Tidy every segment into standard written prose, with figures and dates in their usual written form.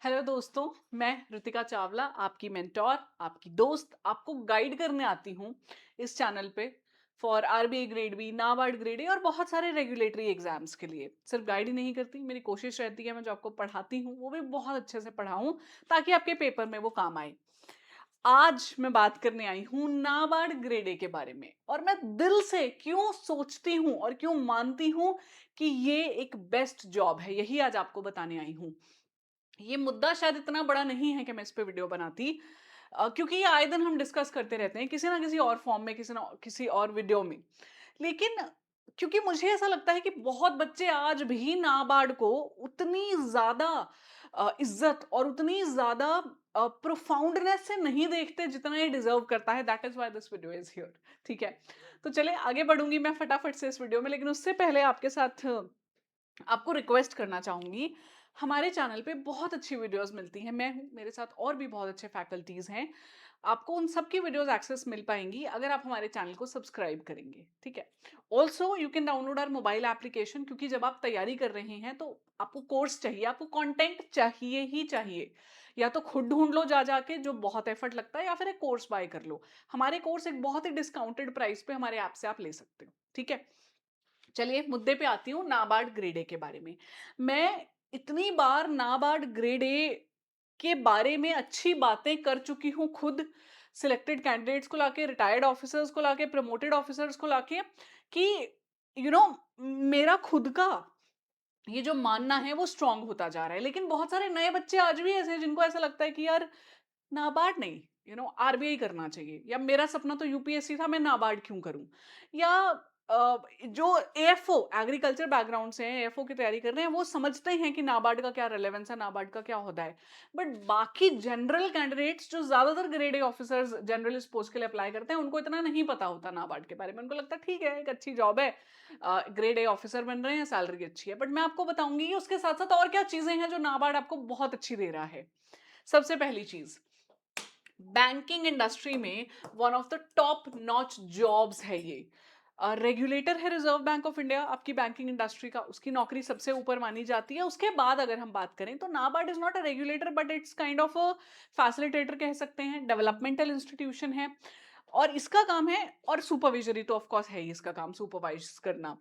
Hello दोस्तों, मैं ऋतिका चावला, आपकी मेंटोर, आपकी दोस्त, आपको गाइड करने आती हूँ इस चैनल पे for RBI grade B, NABARD grade A और बहुत सारे रेगुलेटरी एग्जाम्स के लिए। सिर्फ गाइड ही नहीं करती, मेरी कोशिश रहती है मैं जो आपको पढ़ाती हूँ वो भी बहुत अच्छे से पढ़ाऊँ ताकि आपके पेपर में वो काम आए। आज मैं बात करने आई हूँ नाबार्ड ग्रेड ए के बारे में और मैं दिल से क्यों सोचती हूँ और क्यों मानती हूँ कि ये एक बेस्ट जॉब है, यही आज आपको बताने आई हूँ। ये मुद्दा शायद इतना बड़ा नहीं है कि मैं इस पे वीडियो बनाती, क्योंकि ये आए दिन हम डिस्कस करते रहते हैं किसी ना किसी और फॉर्म में, किसी ना किसी और वीडियो में। लेकिन क्योंकि मुझे ऐसा लगता है कि बहुत बच्चे आज भी नाबार्ड को उतनी ज्यादा इज्जत और उतनी ज्यादा प्रोफाउंडनेस से नहीं देखते जितना ये डिजर्व करता है। That is why this video is here. ठीक है, तो चले आगे बढ़ूंगी मैं फटाफट से इस वीडियो में, लेकिन उससे पहले आपके साथ आपको रिक्वेस्ट करना चाहूंगी। हमारे चैनल पे बहुत अच्छी वीडियोस मिलती हैं, मैं हूं, मेरे साथ और भी बहुत अच्छे फैकल्टीज हैं। आपको उन सब की वीडियोस एक्सेस मिल पाएंगी अगर आप हमारे चैनल को सब्सक्राइब करेंगे। ठीक है, also you can download our mobile application, क्योंकि जब आप तैयारी कर रहे हैं तो आपको कोर्स चाहिए, आपको कंटेंट चाहिए ही चाहिए। या तो खुद ढूंढ लो जा जाके, जो बहुत एफर्ट लगता है, या फिर एक कोर्स बाय कर लो। हमारे कोर्स एक बहुत ही डिस्काउंटेड प्राइस पे हमारे ऐप से आप ले सकते हो। ठीक है, चलिए मुद्दे पे आती हूँ नाबार्ड ग्रेड ए के बारे में। मैं इतनी बार नाबार्ड ग्रेड ए के बारे में अच्छी बातें कर चुकी हूँ खुद, सिलेक्टेड कैंडिडेट्स को लाके, रिटायर्ड ऑफिसर्स को लाके, प्रमोटेड ऑफिसर्स को लाके, कि यू नो मेरा खुद का ये जो मानना है वो स्ट्रांग होता जा रहा है। लेकिन बहुत सारे नए बच्चे आज भी ऐसे हैं जिनको ऐसा लगता है कि यार नाबार्ड नहीं, आरबीआई करना चाहिए, या मेरा सपना तो यूपीएससी था, मैं नाबार्ड क्यों करूं। या जो एएफओ एग्रीकल्चर बैकग्राउंड से हैं, एएफओ की तैयारी कर रहे हैं, वो समझते हैं कि नाबार्ड का क्या रेलेवेंस है, नाबार्ड का क्या होता है। बट बाकी जनरल कैंडिडेट्स जो ज्यादातर grade A officers generalist post के लिए अप्लाई करते हैं, उनको इतना नहीं पता होता नाबार्ड के बारे में। उनको लगता है ठीक है, एक अच्छी जॉब है, ग्रेड ए ऑफिसर बन रहे हैं, सैलरी अच्छी है। बट मैं आपको बताऊंगी कि उसके साथ साथ और क्या चीजें हैं जो नाबार्ड आपको बहुत अच्छी दे रहा है। सबसे पहली चीज, बैंकिंग इंडस्ट्री में one of the top notch jobs है ये। रेगुलेटर है रिजर्व बैंक ऑफ इंडिया आपकी बैंकिंग इंडस्ट्री का, उसकी नौकरी सबसे ऊपर मानी जाती है। उसके बाद अगर हम बात करें तो NABARD is not a regulator, but it's kind of a facilitator कह सकते हैं, डेवलपमेंटल इंस्टीट्यूशन है। और इसका काम है, और सुपरविजरी तो ऑफ कोर्स है ही इसका काम, सुपरवाइज करना।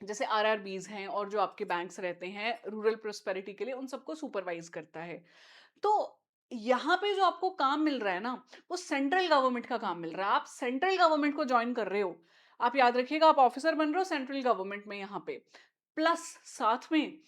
जैसे आरआरबीज हैं और जो आपके बैंक्स रहते हैं रूरल प्रोस्पेरिटी के लिए, उन सबको सुपरवाइज करता है। तो यहाँ पे जो आपको काम मिल रहा है ना, वो सेंट्रल गवर्नमेंट का काम मिल रहा है। आप सेंट्रल गवर्नमेंट को ज्वाइन कर रहे हो। आप याद रखिएगा, आप ऑफिसर बन रहे हो सेंट्रल गवर्नमेंट में यहाँ पे। प्लस साथ में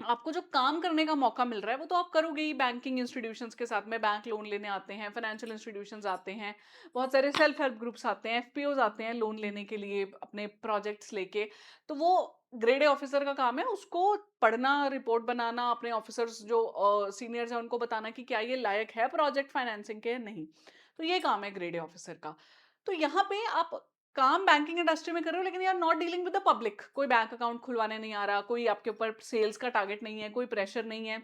आपको जो काम करने का मौका मिल रहा है वो तो आप करोगे ही बैंकिंग इंस्टीट्यूशंस के साथ में। बैंक लोन लेने आते हैं, फाइनेंशियल इंस्टीट्यूशंस आते हैं, बहुत सारे सेल्फ हेल्प ग्रुप्स आते हैं, एफपीओज आते हैं लोन लेने के लिए अपने प्रोजेक्ट्स लेके। तो वो ग्रेड ए ऑफिसर का काम है, उसको पढ़ना, रिपोर्ट बनाना, अपने ऑफिसर्स जो सीनियर्स हैं उनको बताना कि क्या ये लायक है प्रोजेक्ट फाइनेंसिंग के या नहीं। तो ये काम है ग्रेड ए ऑफिसर का। तो यहाँ पे आप काम बैंकिंग इंडस्ट्री में कर रहे हो, लेकिन यार not dealing with the public. कोई बैंक अकाउंट खुलवाने नहीं आ रहा, कोई आपके ऊपर सेल्स का टारगेट नहीं है, कोई प्रेशर नहीं है,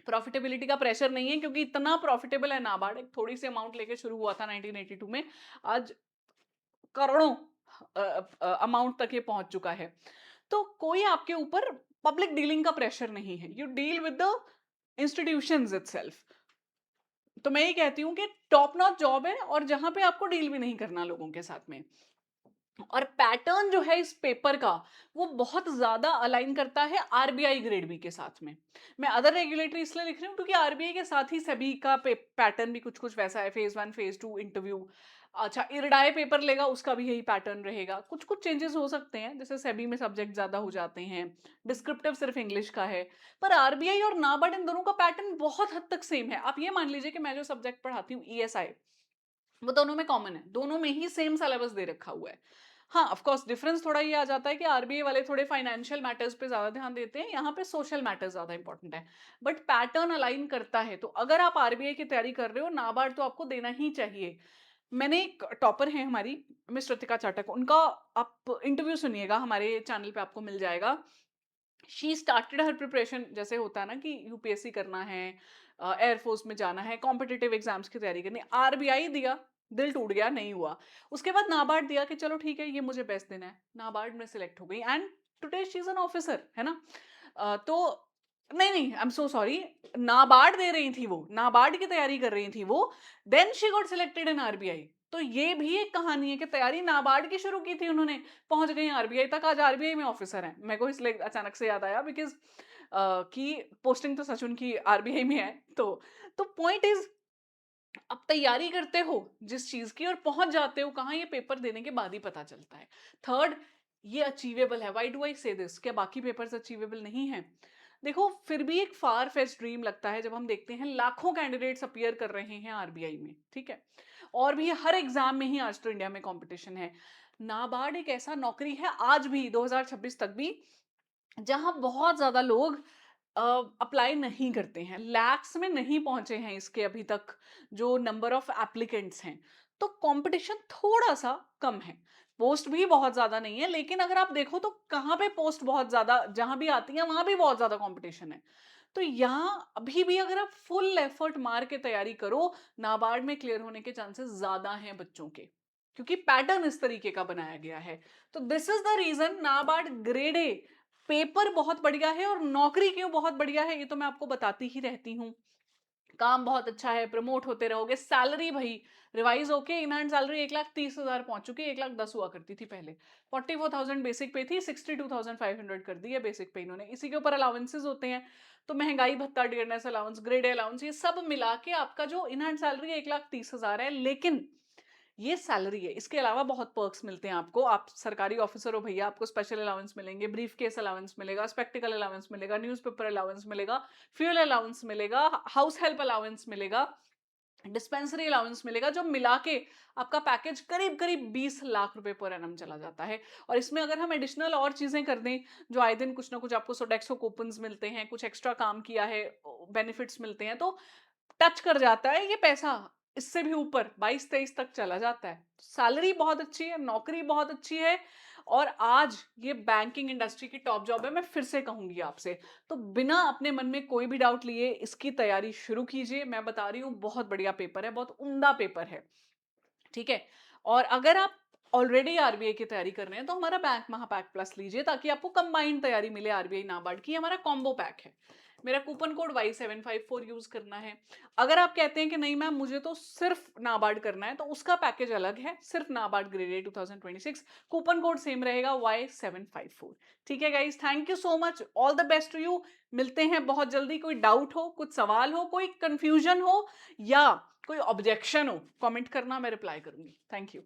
प्रॉफिटेबिलिटी का प्रेशर नहीं है, क्योंकि इतना प्रॉफिटेबल है नाबार्ड। एक थोड़ी सी अमाउंट लेके शुरू हुआ था 1982 में, आज करोड़ों अमाउंट तक ये पहुंच चुका है। तो कोई आपके ऊपर पब्लिक डीलिंग का प्रेशर नहीं है, you deal with the institutions itself. तो मैं ये कहती हूँ कि टॉप नॉच जॉब है, और जहां पे आपको डील भी नहीं करना लोगों के साथ में। और पैटर्न जो है इस पेपर का, वो बहुत ज्यादा अलाइन करता है आरबीआई ग्रेड बी के साथ में। मैं अदर रेगुलेटरी इसलिए लिख रही हूँ क्योंकि आरबीआई के साथ ही सभी का पैटर्न भी कुछ कुछ वैसा है। Phase one, phase two interview. अच्छा, इरडाई पेपर लेगा उसका भी यही पैटर्न रहेगा। कुछ कुछ चेंजेस हो सकते हैं, जैसे सेबी में सब्जेक्ट ज्यादा हो जाते हैं, डिस्क्रिप्टिव सिर्फ इंग्लिश का है। पर आरबीआई और नाबार्ड इन दोनों का पैटर्न बहुत हद तक सेम है। आप ये मान लीजिए कि मैं जो सब्जेक्ट पढ़ाती हूँ ईएसआई, वो दोनों में कॉमन है, दोनों में ही सेम सिलेबस दे रखा हुआ है। हाँ, ऑफ कोर्स डिफरेंस थोड़ा ये आ जाता है कि आरबीआई वाले थोड़े फाइनेंशियल मैटर्स पे ज्यादा ध्यान देते हैं, यहाँ पे सोशल मैटर्स ज्यादा इंपॉर्टेंट है। बट पैटर्न अलाइन करता है। तो अगर आप आरबीआई की तैयारी कर रहे हो, नाबार्ड तो आपको देना ही चाहिए। मैंने एक टॉपर है हमारी, मिस ऋतिका चाटक, उनका आप इंटरव्यू सुनिएगा, हमारे चैनल पे आपको मिल जाएगा। शी स्टार्टेड हर प्रिपरेशन, जैसे होता है ना कि यूपीएससी करना है, एयरफोर्स में जाना है, कॉम्पिटिटिव एग्जाम्स की तैयारी करनी, आरबीआई दिया, दिल टूट गया, नहीं हुआ। उसके बाद नाबार्ड दिया कि चलो ठीक है ये मुझे बेस्ट देना है, नाबार्ड में सिलेक्ट हो गई, and today she is an officer, है ना। तो नहीं नहीं, I am so sorry, NABARD दे रही थी वो, नाबार्ड की तैयारी कर रही थी वो, then she got selected in RBI. तो ये भी एक कहानी है कि तैयारी नाबार्ड की शुरू की थी उन्होंने, पहुंच गई आरबीआई तक, आज आरबीआई में ऑफिसर हैं। मेरे को इसलिए अचानक से याद आया बिकॉज की पोस्टिंग तो सच उनकी आरबीआई में है। तो पॉइंट इज, अब तैयारी करते हो जिस चीज की और पहुंच जाते हो कहाँ, ये पेपर देने के बाद ही पता चलता है। थर्ड, ये अचीवेबल है। व्हाई डू आई से दिस, क्या बाकी पेपर्स अचीवेबल नहीं है? देखो फिर भी एक फार फेच ड्रीम लगता है जब हम देखते हैं लाखों कैंडिडेट्स अपीयर कर रहे हैं आरबीआई में, ठीक है, और भी हर एग्जाम में ही आज तो इंडिया में कंपटीशन है। नाबार्ड एक ऐसा नौकरी है आज भी 2026 तक भी जहां बहुत ज्यादा लोग अप्लाई नहीं करते हैं, लैक्स में नहीं पहुंचे हैं इसके अभी तक जो नंबर ऑफ एप्लीकेंट्स हैं। तो कंपटीशन थोड़ा सा कम है, पोस्ट भी बहुत ज्यादा नहीं है, लेकिन अगर आप देखो तो कहाँ पे पोस्ट बहुत ज्यादा जहां भी आती है वहां भी बहुत ज्यादा कंपटीशन है। तो यहाँ अभी भी अगर आप फुल एफर्ट मार के तैयारी करो, नाबार्ड में क्लियर होने के चांसेस ज्यादा हैं बच्चों के, क्योंकि पैटर्न इस तरीके का बनाया गया है। तो this is the reason NABARD grade A paper बहुत बढ़िया है, और नौकरी क्यों बहुत बढ़िया है ये तो मैं आपको बताती ही रहती हूँ। काम बहुत अच्छा है, प्रमोट होते रहोगे, सैलरी भाई रिवाइज होके इन हैंड सैलरी 1,30,000 पहुंच चुकी है, 1,10,000 हुआ करती थी पहले। 44,000 बेसिक पे थी, 62,500 कर दी है बेसिक पे इन्होंने। इसी के ऊपर अलाउंसेस होते हैं, तो महंगाई भत्ता, डियरनेस अलाउंस, ग्रेड अलाउंस, ये सब मिला के आपका जो इन हैंड सैलरी 1,30,000 है। लेकिन ये सैलरी है, इसके अलावा बहुत पर्क्स मिलते हैं आपको। आप सरकारी ऑफिसर हो भैया, आपको स्पेशल अलाउंस मिलेंगे, ब्रीफ केस अलाउंस मिलेगा, स्पेक्टिकल अलाउंस मिलेगा, न्यूज़पेपर अलाउंस मिलेगा, फ्यूल अलाउंस मिलेगा, हाउस हेल्प अलाउंस मिलेगा, डिस्पेंसरी अलाउंस मिलेगा, जो मिला के आपका पैकेज करीब करीब 20 लाख रुपए पर एनम चला जाता है। और इसमें अगर हम एडिशनल और चीजें कर दें, जो आए दिन कुछ ना कुछ आपको सोडेक्सो कूपन्स मिलते हैं, कुछ एक्स्ट्रा काम किया है बेनिफिट्स मिलते हैं, तो टच कर जाता है ये पैसा, इससे भी ऊपर 22-23 तक चला जाता है। सैलरी बहुत अच्छी है, नौकरी बहुत अच्छी है, और आज ये बैंकिंग इंडस्ट्री की टॉप जॉब है, मैं फिर से कहूंगी आपसे। तो बिना अपने मन में कोई भी डाउट लिए इसकी तैयारी शुरू कीजिए। मैं बता रही हूँ बहुत बढ़िया पेपर है, बहुत उम्दा पेपर है, ठीक है। और अगर आप ऑलरेडी आरबीआई की तैयारी कर रहे हैं तो हमारा बैंक महापैक प्लस लीजिए, ताकि आपको कंबाइंड तैयारी मिले आरबीआई नाबार्ड की। हमारा कॉम्बो पैक है, मेरा कूपन कोड Y754 यूज करना है। अगर आप कहते हैं कि नहीं मैम मुझे तो सिर्फ नाबार्ड करना है, तो उसका पैकेज अलग है, सिर्फ NABARD grade A 2026, coupon code same रहेगा Y754। ठीक है guys, thank you so much, all the best to you. मिलते हैं बहुत जल्दी। कोई डाउट हो, कुछ सवाल हो, कोई कंफ्यूजन हो, या कोई ऑब्जेक्शन हो, कमेंट करना, मैं रिप्लाई करूंगी। Thank you.